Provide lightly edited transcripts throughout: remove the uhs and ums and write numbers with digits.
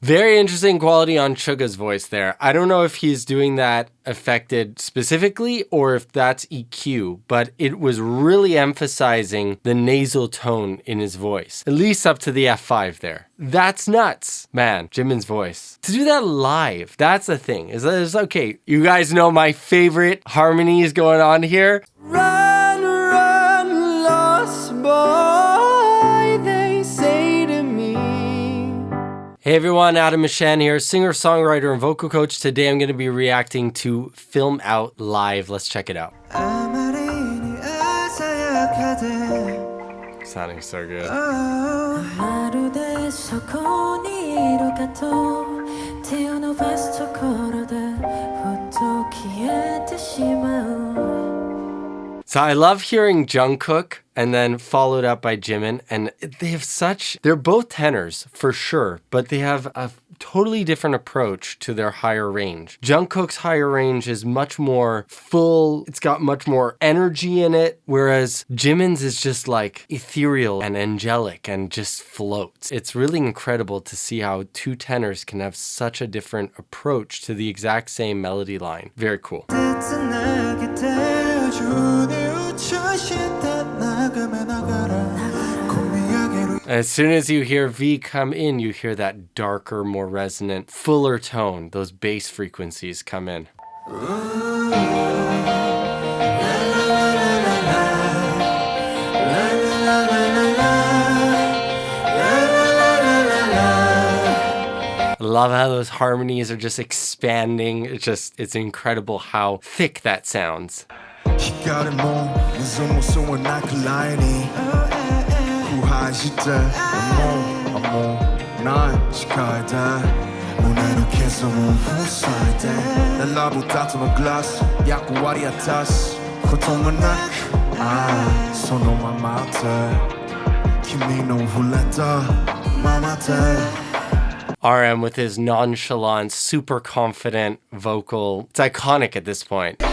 Very interesting quality on Suga's voice there. I don't know if he's doing that affected specifically or if that's EQ, but it was really emphasizing the nasal tone in his voice, at least up to the F5 there. That's nuts, man. Jimin's voice. To do that live, that's the thing. Is okay, you guys know my favorite harmonies going on here. Run, run, lost boy, they say to me. Hey everyone, Mishan here, singer, songwriter, and vocal coach. Today I'm going to be reacting to Film Out Live. Let's check it out. Sounding so good. So I love hearing Jungkook and then followed up by Jimin, and they have they're both tenors for sure, but they have a totally different approach to their higher range. Jungkook's higher range is much more full, it's got much more energy in it, whereas Jimin's is just like ethereal and angelic and just floats. It's really incredible to see how two tenors can have such a different approach to the exact same melody line. Very cool. As soon as you hear V come in, you hear that darker, more resonant, fuller tone. Those bass frequencies come in. I love how those harmonies are just expanding. It's incredible how thick that sounds. RM with his nonchalant, super confident vocal. It's iconic at this point.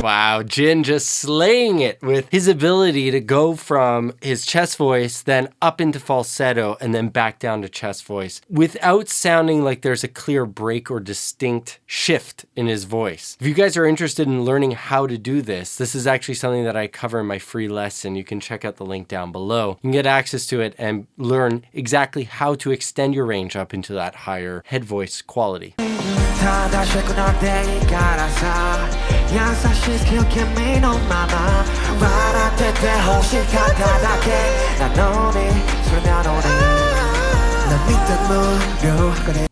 Wow, Jin just slaying it with his ability to go from his chest voice, then up into falsetto, and then back down to chest voice without sounding like there's a clear break or distinct shift in his voice. If you guys are interested in learning how to do this, this is actually something that I cover in my free lesson. You can check out the link down below. You can get access to it and learn exactly how to extend your range up into that higher head voice quality.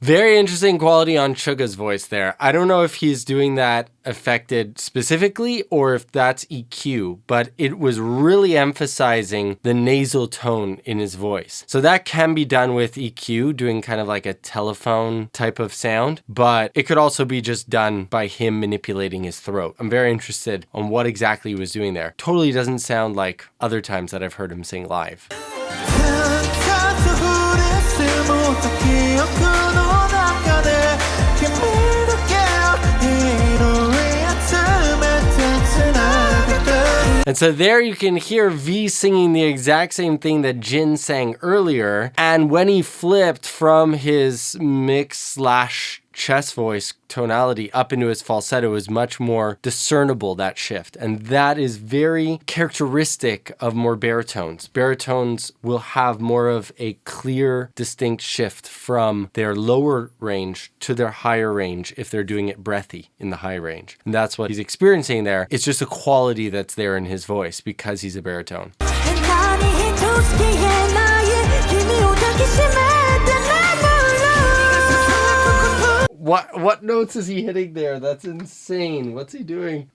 Very interesting quality on Suga's voice there. I don't know if he's doing that affected specifically or if that's EQ, but it was really emphasizing the nasal tone in his voice. So that can be done with EQ, doing kind of like a telephone type of sound, but it could also be just done by him manipulating his throat. I'm very interested on what exactly he was doing there. Totally doesn't sound like other times that I've heard him sing live. And so there you can hear V singing the exact same thing that Jin sang earlier. And when he flipped from his mix / chest voice tonality up into his falsetto, is much more discernible, that shift. And that is very characteristic of more baritones. Baritones will have more of a clear, distinct shift from their lower range to their higher range if they're doing it breathy in the high range. And that's what he's experiencing there. It's just a quality that's there in his voice because he's a baritone. What notes is he hitting there? That's insane. What's he doing?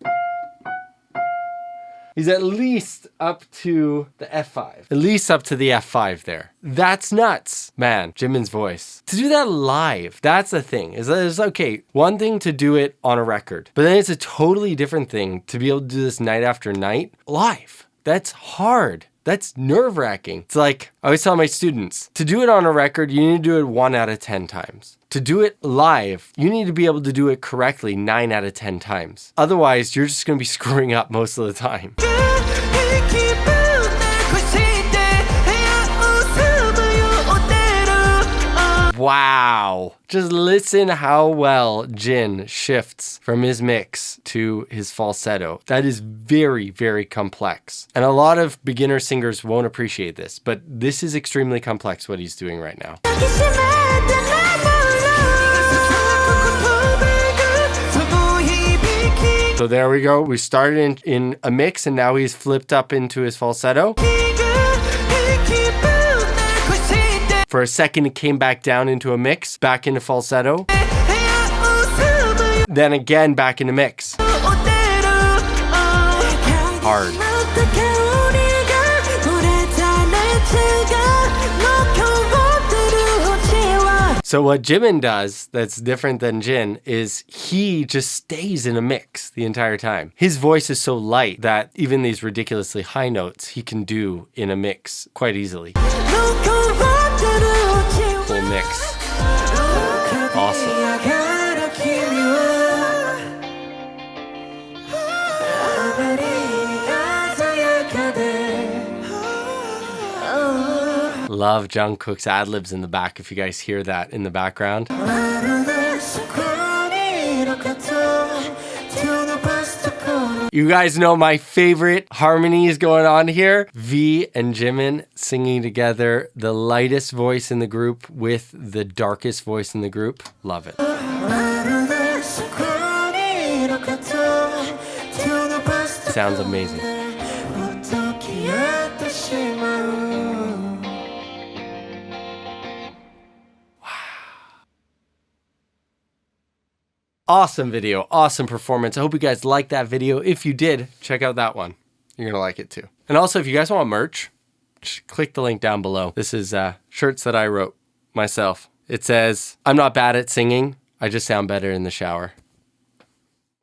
He's at least up to the F5. At least up to the F5 there. That's nuts, man. Jimin's voice. To do that live, that's the thing. Is okay, one thing to do it on a record, but then it's a totally different thing to be able to do this night after night live. That's hard. That's nerve-wracking. It's like, I always tell my students, to do it on a record, you need to do it 1 out of 10 times. To do it live, you need to be able to do it correctly 9 out of 10 times. Otherwise, you're just going to be screwing up most of the time. wow. Just listen how well Jin shifts from his mix to his falsetto. That is very, very complex. And a lot of beginner singers won't appreciate this, but this is extremely complex what he's doing right now. So there we go. We started in a mix and now he's flipped up into his falsetto. For a second, it came back down into a mix, back into falsetto. Then again, back into mix. Hard. So what Jimin does that's different than Jin is he just stays in a mix the entire time. His voice is so light that even these ridiculously high notes he can do in a mix quite easily. Full mix. Awesome. Love Jungkook's ad-libs in the back, if you guys hear that in the background. You guys know my favorite harmonies going on here. V and Jimin singing together, the lightest voice in the group with the darkest voice in the group. Love it. Sounds amazing. Awesome video, awesome performance. I hope you guys liked that video. If you did, check out that one. You're gonna like it too. And also, if you guys want merch, just click the link down below. This is shirts that I wrote myself. It says, "I'm not bad at singing. I just sound better in the shower."